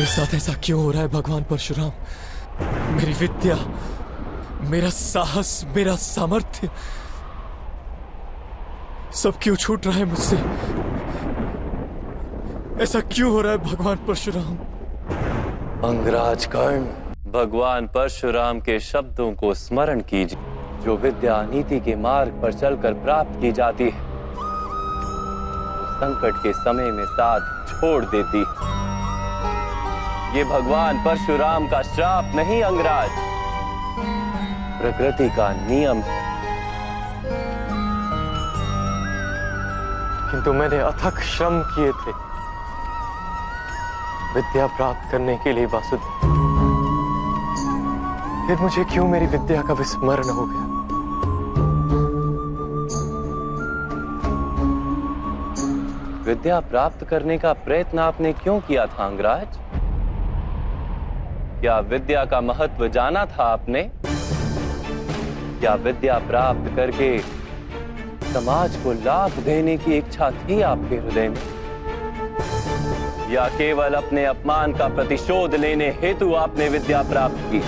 साथ ऐसा क्यों हो रहा है भगवान परशुराम? मेरी विद्या, मेरा साहस, मेरा सामर्थ्य सब क्यों छूट रहा है मुझसे? ऐसा क्यों हो रहा है भगवान परशुराम? अंगराज कर्ण, भगवान परशुराम के शब्दों को स्मरण कीजिए। जो विद्या नीति के मार्ग पर चलकर प्राप्त की जाती है, संकट के समय में साथ छोड़ देती है। ये भगवान परशुराम का श्राप नहीं अंगराज, प्रकृति का नियम है। किंतु मैंने अथक श्रम किए थे विद्या प्राप्त करने के लिए वासुदेव। फिर मुझे क्यों मेरी विद्या का विस्मरण हो गया? विद्या प्राप्त करने का प्रयत्न आपने क्यों किया था अंगराज? क्या विद्या का महत्व जाना था आपने? क्या विद्या प्राप्त करके समाज को लाभ देने की इच्छा थी आपके हृदय में? या केवल अपने अपमान का प्रतिशोध लेने हेतु आपने विद्या प्राप्त की?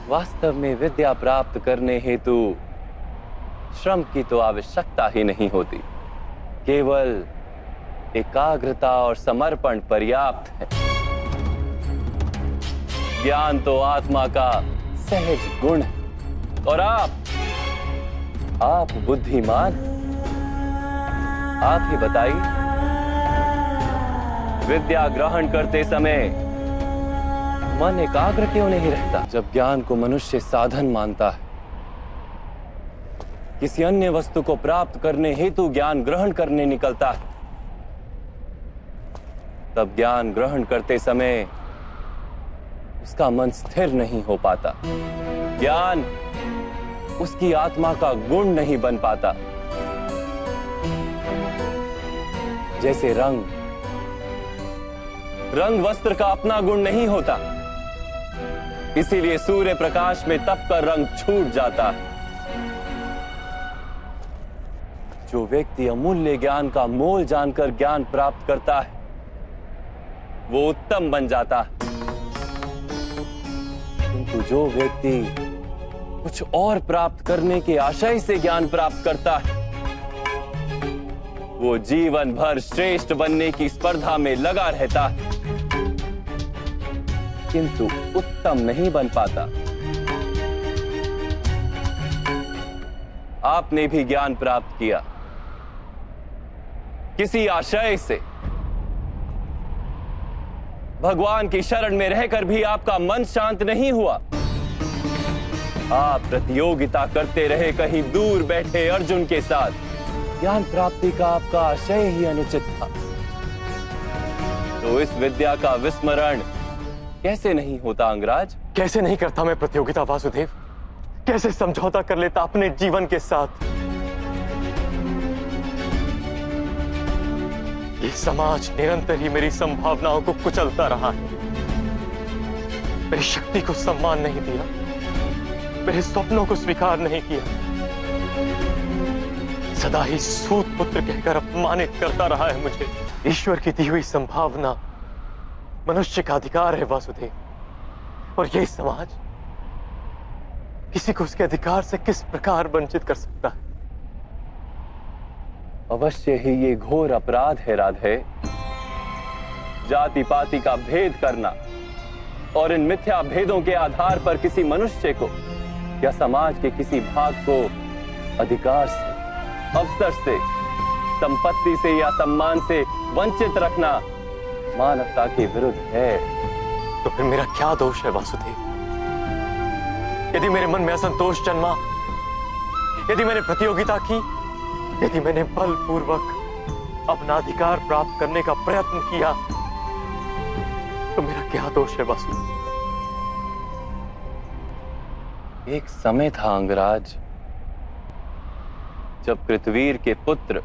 वास्तव में विद्या प्राप्त करने हेतु श्रम की तो आवश्यकता ही नहीं होती, केवल एकाग्रता और समर्पण पर्याप्त है। ज्ञान तो आत्मा का सहज गुण है और आप बुद्धिमान। आप ही बताइए, विद्या ग्रहण करते समय मन एकाग्र क्यों नहीं रहता? जब ज्ञान को मनुष्य साधन मानता है, किसी अन्य वस्तु को प्राप्त करने हेतु ज्ञान ग्रहण करने निकलता है, तब ज्ञान ग्रहण करते समय उसका मन स्थिर नहीं हो पाता। ज्ञान उसकी आत्मा का गुण नहीं बन पाता। जैसे रंग वस्त्र का अपना गुण नहीं होता, इसीलिए सूर्य प्रकाश में तपकर रंग छूट जाता है। जो व्यक्ति अमूल्य ज्ञान का मोल जानकर ज्ञान प्राप्त करता है, वो उत्तम बन जाता है। किंतु जो व्यक्ति कुछ और प्राप्त करने के आशय से ज्ञान प्राप्त करता है, वो जीवन भर श्रेष्ठ बनने की स्पर्धा में लगा रहता है, किंतु उत्तम नहीं बन पाता। आपने भी ज्ञान प्राप्त किया किसी आशय से, भगवान की शरण में रहकर भी आपका मन शांत नहीं हुआ। आप प्रतियोगिता करते रहे कहीं दूर बैठे अर्जुन के साथ। ज्ञान प्राप्ति का आपका आशय ही अनुचित था। तो इस विद्या का विस्मरण कैसे नहीं होता अंगराज? कैसे नहीं करता मैं प्रतियोगिता वासुदेव? कैसे समझौता कर लेता अपने जीवन के साथ? ये समाज निरंतर ही मेरी संभावनाओं को कुचलता रहा है, मेरी शक्ति को सम्मान नहीं दिया, मेरे स्वप्नों को स्वीकार नहीं किया, सदा ही सूत पुत्र कहकर अपमानित करता रहा है मुझे। ईश्वर की दी हुई संभावना मनुष्य का अधिकार है वासुदेव, और यह समाज किसी को उसके अधिकार से किस प्रकार वंचित कर सकता है? अवश्य ही ये घोर अपराध है राधे। जाति पाति का भेद करना और इन मिथ्या भेदों के आधार पर किसी मनुष्य को या समाज के किसी भाग को अधिकार से, अवसर से, संपत्ति से या सम्मान से वंचित रखना मानवता के विरुद्ध है। तो फिर मेरा क्या दोष है वासुदेव? यदि मेरे मन में असंतोष जन्मा, यदि मैंने प्रतियोगिता की, यदि मैंने बलपूर्वक अपना अधिकार प्राप्त करने का प्रयत्न किया, तो मेरा क्या दोष है वासुदेव? एक समय था अंगराज, जब कृतवीर के पुत्र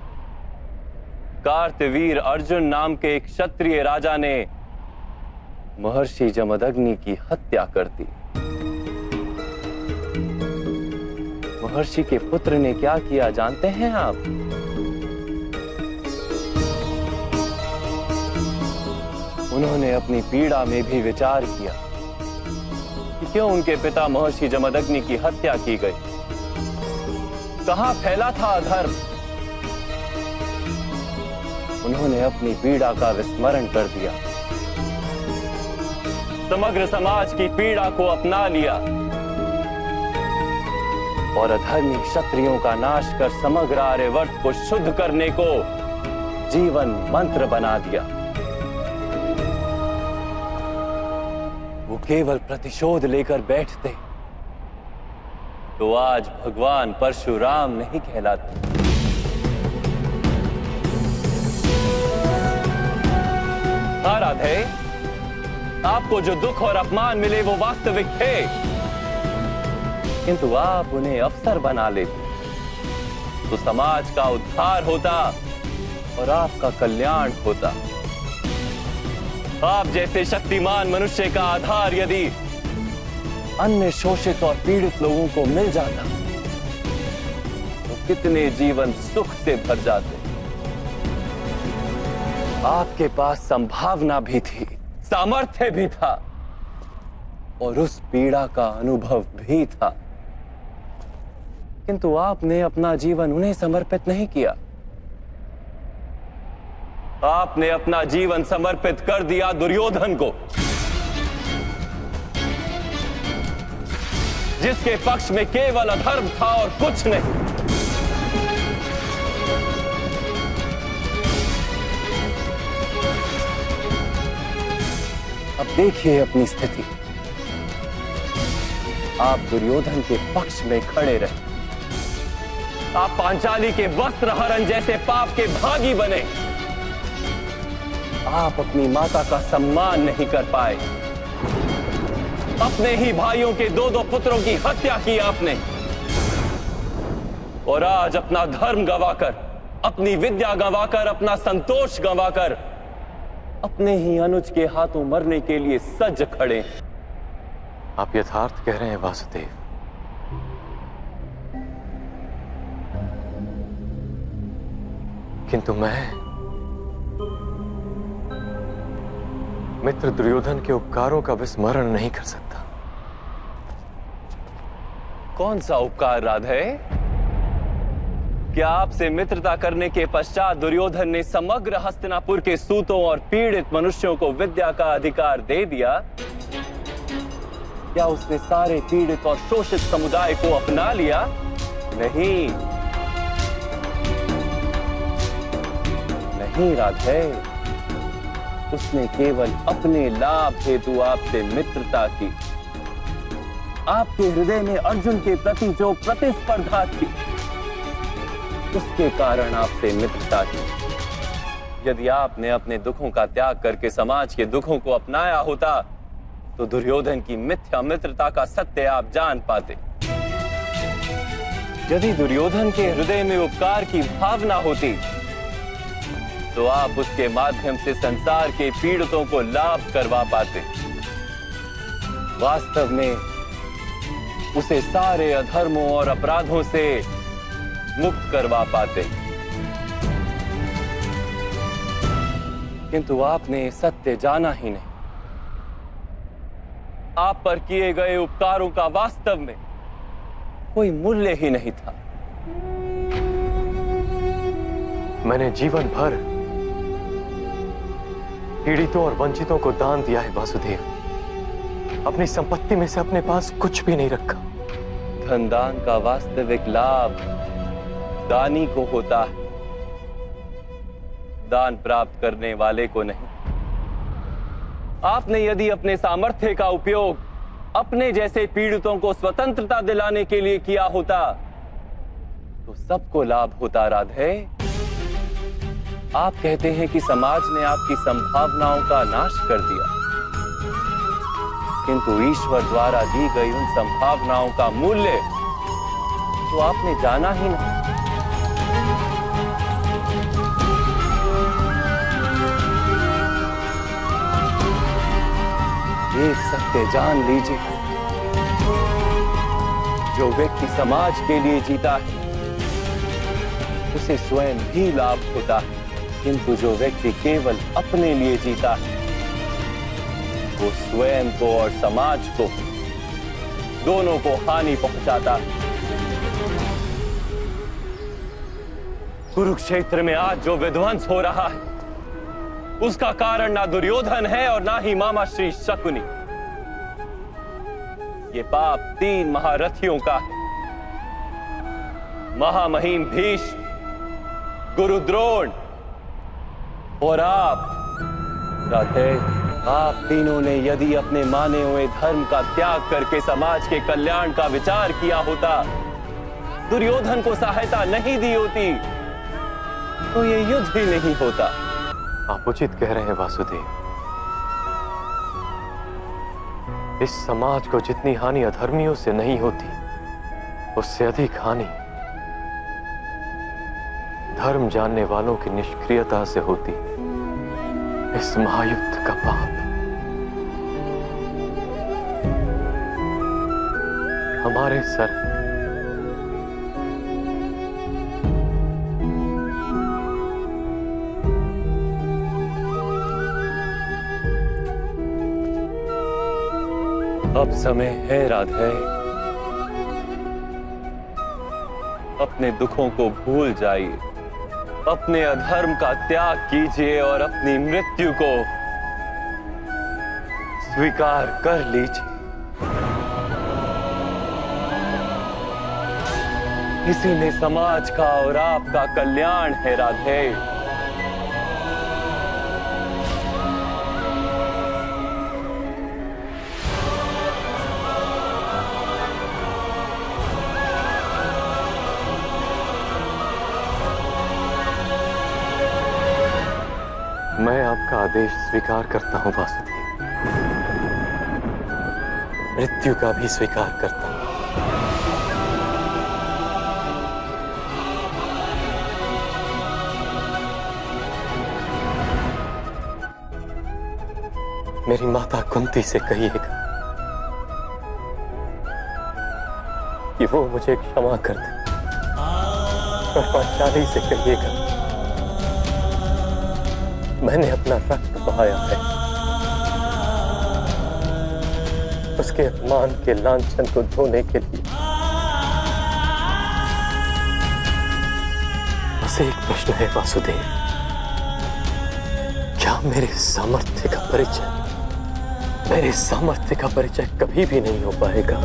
कार्तवीर अर्जुन नाम के एक क्षत्रिय राजा ने महर्षि जमदग्नि की हत्या कर दी। महर्षि के पुत्र ने क्या किया जानते हैं आप? उन्होंने अपनी पीड़ा में भी विचार किया कि क्यों उनके पिता महर्षि जमदग्नि की हत्या की गई, कहां फैला था अधर्म। उन्होंने अपनी पीड़ा का विस्मरण कर दिया, समग्र समाज की पीड़ा को अपना लिया और अधर्मी क्षत्रियों का नाश कर समग्र आर्यवर्त को शुद्ध करने को जीवन मंत्र बना दिया। वो केवल प्रतिशोध लेकर बैठते तो आज भगवान परशुराम नहीं कहलाते। हाँ राधे, आपको जो दुख और अपमान मिले वो वास्तविक थे, किंतु आप उन्हें अवसर बना लेते तो समाज का उद्धार होता और आपका कल्याण होता। आप जैसे शक्तिमान मनुष्य का आधार यदि अन्य शोषित और पीड़ित लोगों को मिल जाता तो कितने जीवन सुख से भर जाते। आपके पास संभावना भी थी, सामर्थ्य भी था और उस पीड़ा का अनुभव भी था, किंतु आपने अपना जीवन उन्हें समर्पित नहीं किया। आपने अपना जीवन समर्पित कर दिया दुर्योधन को, जिसके पक्ष में केवल अधर्म था और कुछ नहीं। अब देखिए अपनी स्थिति, आप दुर्योधन के पक्ष में खड़े रहे, आप पांचाली के वस्त्र हरण जैसे पाप के भागी बने, आप अपनी माता का सम्मान नहीं कर पाए, अपने ही भाइयों के 2-2 पुत्रों की हत्या की आपने, और आज अपना धर्म गंवाकर, अपनी विद्या गंवाकर, अपना संतोष गंवाकर अपने ही अनुज के हाथों मरने के लिए सज्ज खड़े। आप यथार्थ कह रहे हैं वासुदेव। किंतु मैं मित्र दुर्योधन के उपकारों का विस्मरण नहीं कर सकता। कौन सा उपकार राधे? क्या आपसे मित्रता करने के पश्चात दुर्योधन ने समग्र हस्तिनापुर के सूतों और पीड़ित मनुष्यों को विद्या का अधिकार दे दिया? क्या उसने सारे पीड़ित और शोषित समुदाय को अपना लिया? नहीं, नहीं राधे, उसने केवल अपने लाभ हेतु आपसे मित्रता की। आपके हृदय में अर्जुन के प्रति जो प्रतिस्पर्धा थी, उसके कारण आपसे मित्रता की। यदि आपने अपने दुखों का त्याग करके समाज के दुखों को अपनाया होता तो दुर्योधन की मिथ्या मित्रता का सत्य आप जान पाते। यदि दुर्योधन के हृदय में उपकार की भावना होती तो आप उसके माध्यम से संसार के पीड़ितों को लाभ करवा पाते। वास्तव में उसे सारे अधर्मों और अपराधों से मुक्त करवा पाते, किंतु आपने सत्य जाना ही नहीं। आप पर किए गए उपकारों का वास्तव में कोई मूल्य ही नहीं था। मैंने जीवन भर पीड़ितों और वंचितों को दान दिया है वासुदेव। अपनी संपत्ति में से अपने पास कुछ भी नहीं रखा। धन दान का वास्तविक लाभ दानी को होता है, दान प्राप्त करने वाले को नहीं। आपने यदि अपने सामर्थ्य का उपयोग अपने जैसे पीड़ितों को स्वतंत्रता दिलाने के लिए किया होता तो सबको लाभ होता राधे। आप कहते हैं कि समाज ने आपकी संभावनाओं का नाश कर दिया, किंतु ईश्वर द्वारा दी गई उन संभावनाओं का मूल्य तो आपने जाना ही नहीं। एक सत्य जान लीजिए, जो व्यक्ति समाज के लिए जीता है उसे स्वयं भी लाभ होता है, किंतु जो व्यक्ति केवल अपने लिए जीता है वो स्वयं को और समाज को, दोनों को हानि पहुंचाता है। कुरुक्षेत्र में आज जो विध्वंस हो रहा है, उसका कारण ना दुर्योधन है और ना ही मामा श्री शकुनी। ये पाप 3 महारथियों का है। महामहिम भीष्म, गुरु द्रोण और आप राधे। आप तीनों ने यदि अपने माने हुए धर्म का त्याग करके समाज के कल्याण का विचार किया होता, दुर्योधन को सहायता नहीं दी होती, तो ये युद्ध ही नहीं होता। आप उचित कह रहे हैं वासुदेव। इस समाज को जितनी हानि अधर्मियों से नहीं होती, उससे अधिक हानि धर्म जानने वालों की निष्क्रियता से होती। इस महायुद्ध का पाप हमारे सर। अब समय है राधे, अपने दुखों को भूल जाइए, अपने अधर्म का त्याग कीजिए और अपनी मृत्यु को स्वीकार कर लीजिए। इसी में समाज का और आपका कल्याण है राधे। मैं आपका आदेश स्वीकार करता हूं वासुदेव, मृत्यु का भी स्वीकार करता हूं। मेरी माता कुंती से कहिएगा कि वो मुझे क्षमा कर दे, और पांचाली से कहिएगा मैंने अपना रक्त बहाया है, उसके अपमान के लांछन को धोने के लिए। बस एक प्रश्न है वासुदेव, क्या मेरे सामर्थ्य का परिचय कभी भी नहीं हो पाएगा?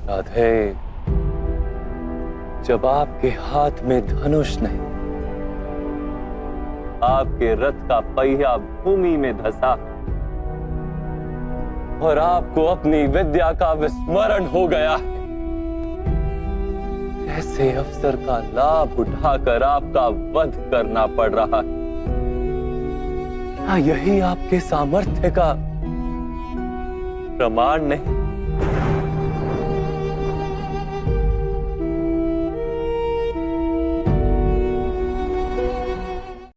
राधे, जब आपके हाथ में धनुष नहीं, आपके रथ का पहिया भूमि में धंसा और आपको अपनी विद्या का विस्मरण हो गया है, ऐसे अवसर का लाभ उठाकर आपका वध करना पड़ रहा है। क्या यही आपके सामर्थ्य का प्रमाण नहीं?